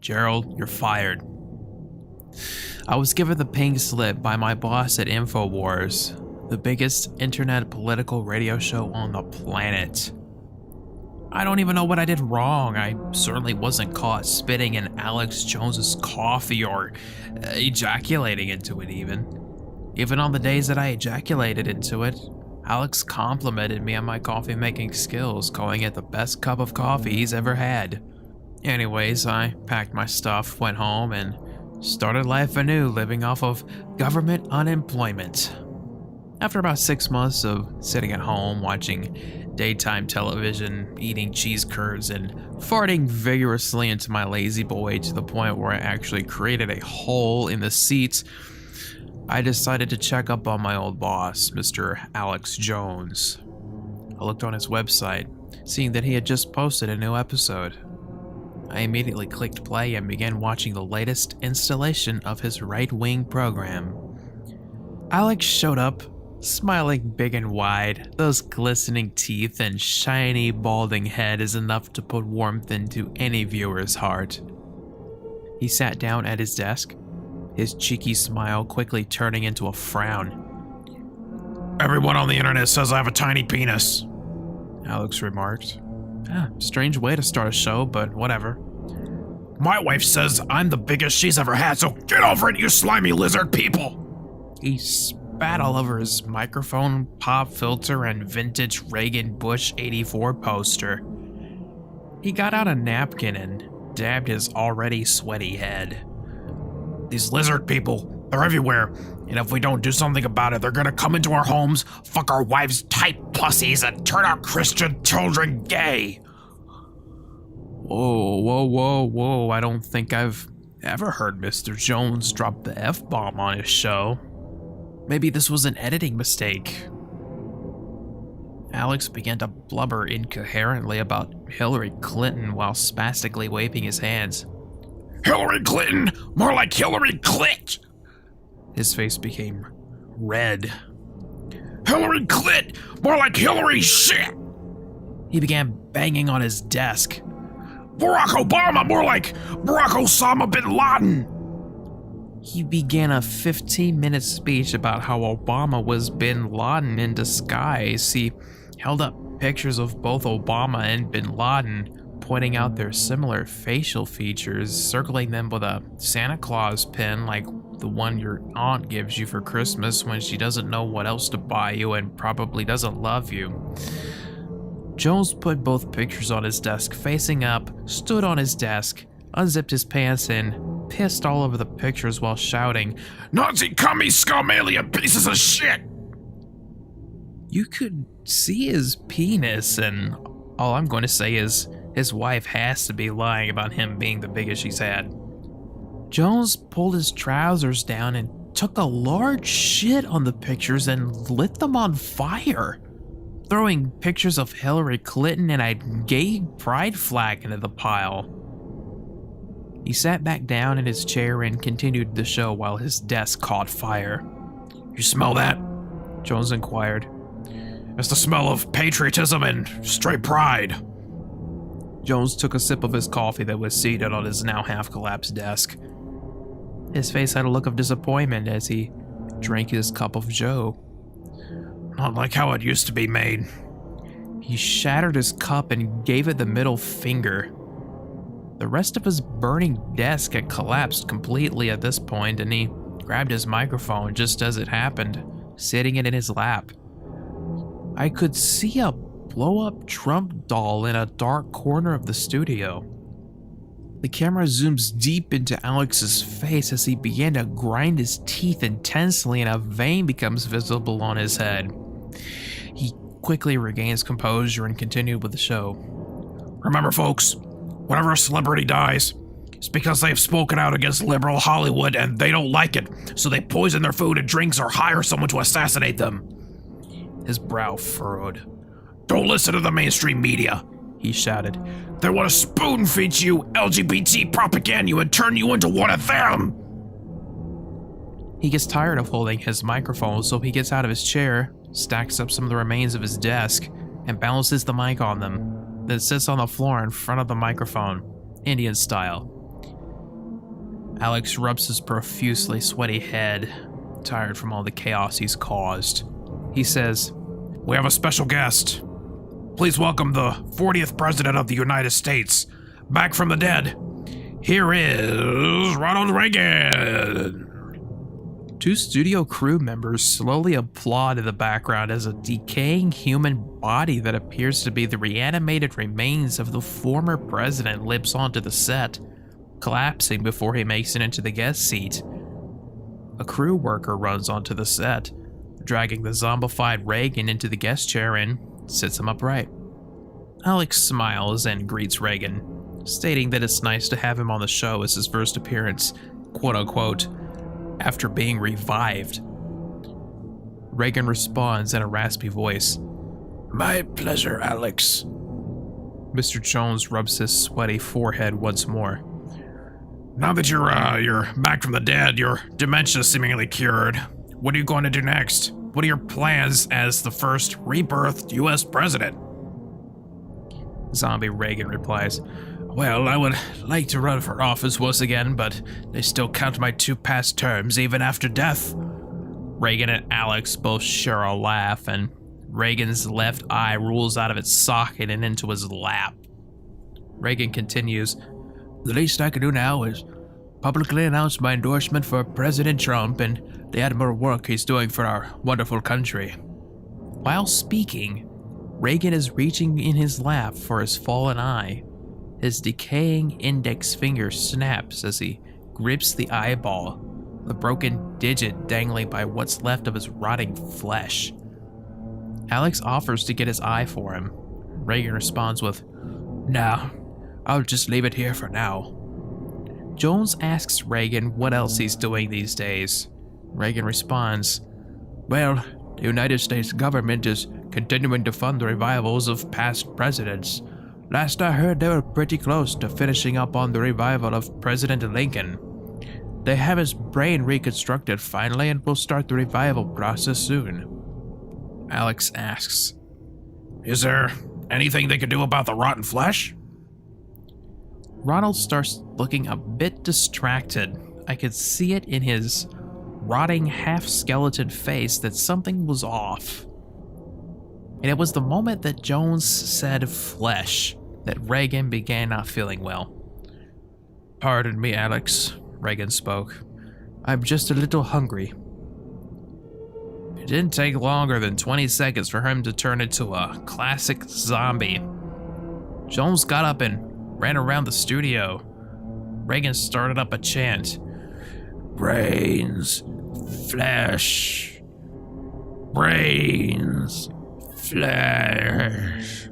Gerald, you're fired. I was given the pink slip by my boss at Infowars, the biggest internet political radio show on the planet. I don't even know what I did wrong. I certainly wasn't caught spitting in Alex Jones's coffee or ejaculating into it even. Even on the days that I ejaculated into it, Alex complimented me on my coffee making skills, calling it the best cup of coffee he's ever had. Anyways, I packed my stuff, went home, and started life anew, living off of government unemployment. After about 6 months of sitting at home, watching daytime television, eating cheese curds, and farting vigorously into my lazy boy to the point where I actually created a hole in the seat, I decided to check up on my old boss, Mr. Alex Jones. I looked on his website, seeing that he had just posted a new episode. I immediately clicked play and began watching the latest installation of his right-wing program. Alex showed up, smiling big and wide. Those glistening teeth and shiny, balding head is enough to put warmth into any viewer's heart. He sat down at his desk, his cheeky smile quickly turning into a frown. "Everyone on the internet says I have a tiny penis," Alex remarked. Strange way to start a show, but whatever. "My wife says I'm the biggest she's ever had, so get over it, you slimy lizard people." He spat all over his microphone, pop filter, and vintage Reagan Bush 84 poster. He got out a napkin and dabbed his already sweaty head. "These lizard people, they're everywhere, and if we don't do something about it, they're gonna come into our homes, fuck our wives' tight pussies, and turn our Christian children gay." Whoa, I don't think I've ever heard Mr. Jones drop the F-bomb on his show. Maybe this was an editing mistake. Alex began to blubber incoherently about Hillary Clinton while spastically waving his hands. "Hillary Clinton? More like Hillary Clit!" His face became red. "Hillary Clit! More like Hillary shit!" He began banging on his desk. "Barack Obama! More like Barack Osama bin Laden!" He began a 15-minute speech about how Obama was bin Laden in disguise. He held up pictures of both Obama and bin Laden, pointing out their similar facial features, circling them with a Santa Claus pin like the one your aunt gives you for Christmas when she doesn't know what else to buy you and probably doesn't love you. Jones put both pictures on his desk facing up, stood on his desk, unzipped his pants, and pissed all over the pictures while shouting, "Nazi commie scum alien pieces of shit!" You could see his penis, and all I'm going to say is his wife has to be lying about him being the biggest she's had. Jones pulled his trousers down and took a large shit on the pictures and lit them on fire, throwing pictures of Hillary Clinton and a gay pride flag into the pile. He sat back down in his chair and continued the show while his desk caught fire. "You smell that?" Jones inquired. "It's the smell of patriotism and straight pride." Jones took a sip of his coffee that was seated on his now half-collapsed desk. His face had a look of disappointment as he drank his cup of joe. "Not like how it used to be made." He shattered his cup and gave it the middle finger. The rest of his burning desk had collapsed completely at this point, and he grabbed his microphone just as it happened, sitting it in his lap. I could see a blow-up Trump doll in a dark corner of the studio. The camera zooms deep into Alex's face as he began to grind his teeth intensely and a vein becomes visible on his head. He quickly regains composure and continued with the show. "Remember, folks, whenever a celebrity dies, it's because they've spoken out against liberal Hollywood and they don't like it, so they poison their food and drinks or hire someone to assassinate them." His brow furrowed. "Don't listen to the mainstream media," he shouted. "They want to spoon-feed you LGBT propaganda and turn you into one of them." He gets tired of holding his microphone, so he gets out of his chair, stacks up some of the remains of his desk, and balances the mic on them, then sits on the floor in front of the microphone, Indian style. Alex rubs his profusely sweaty head, tired from all the chaos he's caused. He says, We have a special guest. Please welcome the 40th President of the United States, back from the dead. Here is Ronald Reagan. Two studio crew members slowly applaud in the background as a decaying human body that appears to be the reanimated remains of the former president limps onto the set, collapsing before he makes it into the guest seat. A crew worker runs onto the set, dragging the zombified Reagan into the guest chair and sits him upright. Alex smiles and greets Reagan, stating that it's nice to have him on the show as his first appearance, quote-unquote, after being revived. Reagan responds in a raspy voice. My pleasure, Alex. Mr. Jones rubs his sweaty forehead once more. Now that you're back from the dead, your dementia seemingly cured, what are you going to do next? What are your plans as the first rebirthed U.S. president? Zombie Reagan replies, Well, I would like to run for office once again, but they still count my 2 past terms even after death. Reagan and Alex both share a laugh, and Reagan's left eye rolls out of its socket and into his lap. Reagan continues, The least I can do now is publicly announce my endorsement for President Trump and the admirable work he's doing for our wonderful country. While speaking, Reagan is reaching in his lap for his fallen eye. His decaying index finger snaps as he grips the eyeball, the broken digit dangling by what's left of his rotting flesh. Alex offers to get his eye for him. Reagan responds with, No, I'll just leave it here for now. Jones asks Reagan what else he's doing these days. Reagan responds, Well, the United States government is continuing to fund the revivals of past presidents. Last I heard, they were pretty close to finishing up on the revival of President Lincoln. They have his brain reconstructed finally and will start the revival process soon. Alex asks, Is there anything they can do about the rotten flesh? Ronald starts looking a bit distracted. I could see it in his rotting half-skeleton face that something was off. And it was the moment that Jones said flesh that Reagan began not feeling well. Pardon me, Alex, Reagan spoke. I'm just a little hungry. It didn't take longer than 20 seconds for him to turn into a classic zombie. Jones got up and ran around the studio. Reagan started up a chant. Brains, flesh, brains, flesh.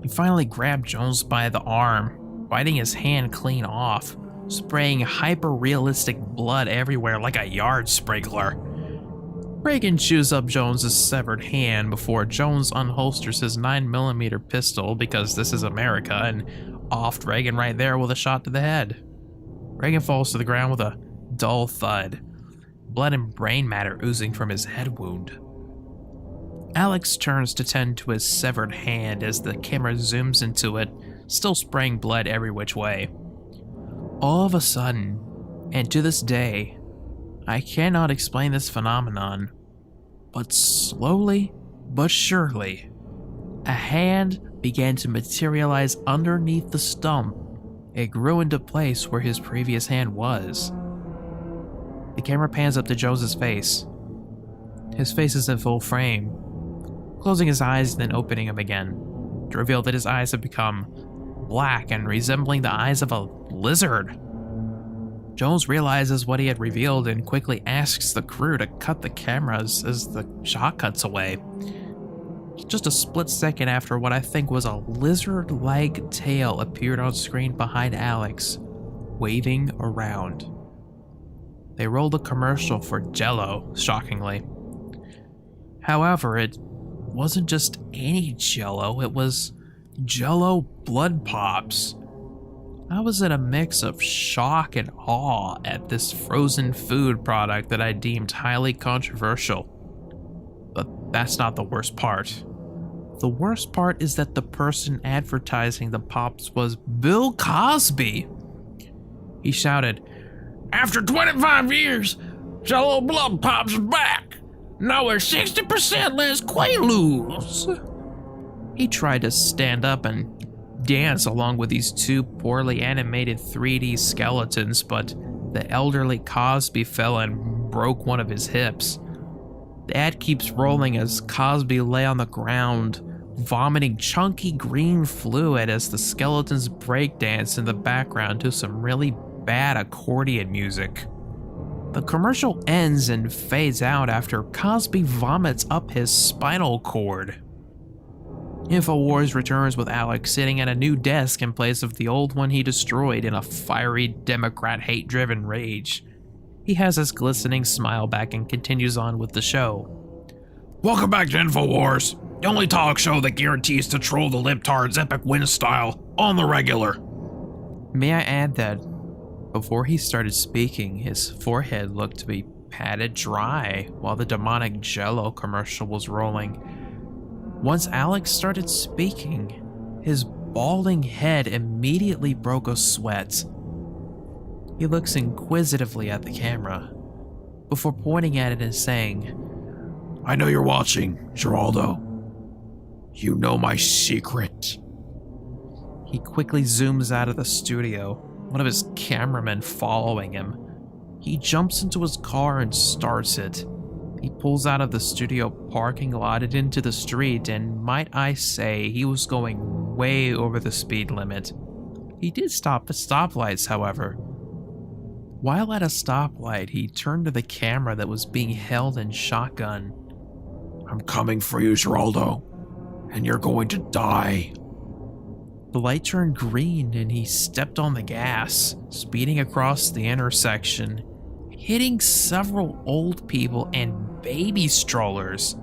He finally grabbed Jones by the arm, biting his hand clean off, spraying hyper-realistic blood everywhere like a yard sprinkler. Reagan chews up Jones's severed hand before Jones unholsters his 9mm pistol because this is America and offed Reagan right there with a shot to the head. Reagan falls to the ground with a dull thud, blood and brain matter oozing from his head wound. Alex turns to tend to his severed hand as the camera zooms into it, still spraying blood every which way. All of a sudden, and to this day, I cannot explain this phenomenon, but slowly but surely, a hand began to materialize underneath the stump. It grew into place where his previous hand was. The camera pans up to Jones's face. His face is in full frame, closing his eyes and then opening them again, to reveal that his eyes have become black and resembling the eyes of a lizard. Jones realizes what he had revealed and quickly asks the crew to cut the cameras as the shot cuts away. Just a split second after what I think was a lizard-like tail appeared on screen behind Alex, waving around. They rolled a commercial for Jell-O, shockingly. However, it wasn't just any Jell-O, it was Jell-O Blood Pops. I was in a mix of shock and awe at this frozen food product that I deemed highly controversial. But that's not the worst part. The worst part is that the person advertising the Pops was Bill Cosby. He shouted, After 25 years, Jello blood pops back. Now with 60% less Quaaludes. He tried to stand up and dance along with these two poorly animated 3D skeletons, but the elderly Cosby fell and broke one of his hips. The ad keeps rolling as Cosby lay on the ground, vomiting chunky green fluid as the skeletons breakdance in the background to some really bad accordion music. The commercial ends and fades out after Cosby vomits up his spinal cord. Infowars returns with Alex sitting at a new desk in place of the old one he destroyed in a fiery Democrat hate-driven rage. He has his glistening smile back and continues on with the show. Welcome back to Infowars, the only talk show that guarantees to troll the libtards epic win style on the regular. May I add that before he started speaking, his forehead looked to be patted dry while the demonic Jello commercial was rolling. Once Alex started speaking, his balding head immediately broke a sweat. He looks inquisitively at the camera, before pointing at it and saying, I know you're watching, Geraldo. You know my secret. He quickly zooms out of the studio, one of his cameramen following him. He jumps into his car and starts it. He pulls out of the studio parking lot and into the street, and might I say, he was going way over the speed limit. He did stop at stoplights, however. While at a stoplight, he turned to the camera that was being held in shotgun. I'm coming for you, Geraldo, and you're going to die. The light turned green and he stepped on the gas, speeding across the intersection, hitting several old people and baby strollers.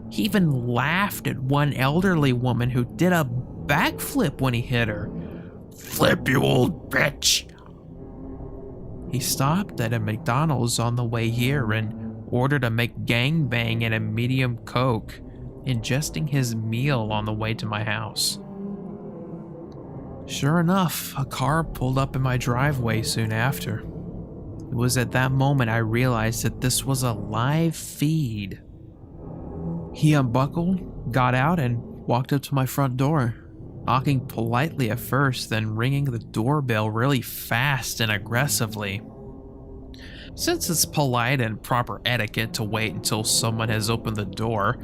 He even laughed at one elderly woman who did a backflip when he hit her. Flip, you old bitch! He stopped at a McDonald's on the way here and ordered a McGangbang and a medium Coke, ingesting his meal on the way to my house. Sure enough, a car pulled up in my driveway soon after. It was at that moment I realized that this was a live feed. He unbuckled, got out, and walked up to my front door, knocking politely at first, then ringing the doorbell really fast and aggressively. Since it's polite and proper etiquette to wait until someone has opened the door,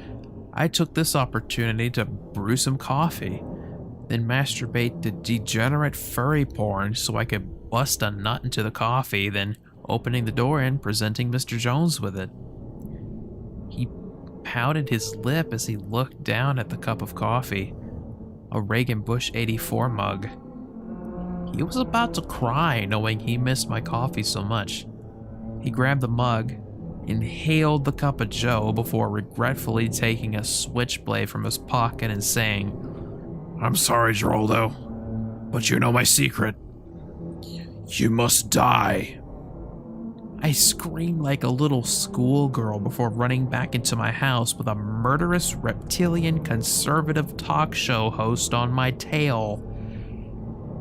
I took this opportunity to brew some coffee, then masturbate to degenerate furry porn so I could bust a nut into the coffee, then opening the door and presenting Mr. Jones with it. He pouted his lip as he looked down at the cup of coffee, a Reagan Bush 84 mug. He was about to cry knowing he missed my coffee so much. He grabbed the mug, inhaled the cup of joe before regretfully taking a switchblade from his pocket and saying, I'm sorry, Geraldo, but you know my secret. You must die. I screamed like a little schoolgirl before running back into my house with a murderous reptilian conservative talk show host on my tail.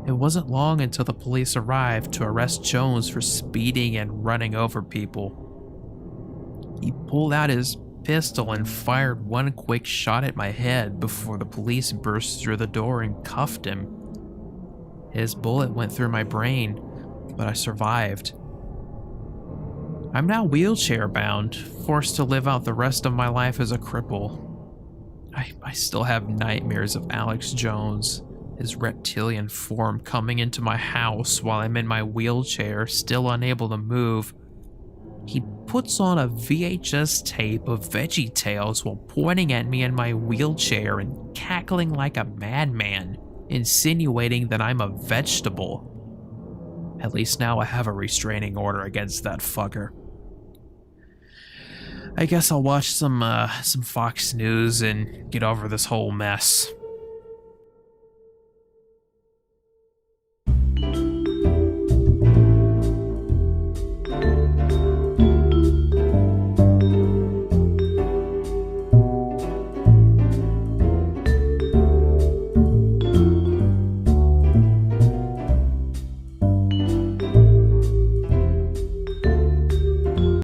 It wasn't long until the police arrived to arrest Jones for speeding and running over people. He pulled out his pistol and fired one quick shot at my head before the police burst through the door and cuffed him. His bullet went through my brain, but I survived. I'm now wheelchair bound, forced to live out the rest of my life as a cripple. I still have nightmares of Alex Jones, his reptilian form coming into my house while I'm in my wheelchair, still unable to move. He puts on a VHS tape of Veggie Tales while pointing at me in my wheelchair and cackling like a madman, insinuating that I'm a vegetable. At least now I have a restraining order against that fucker. I guess I'll watch some Fox News and get over this whole mess.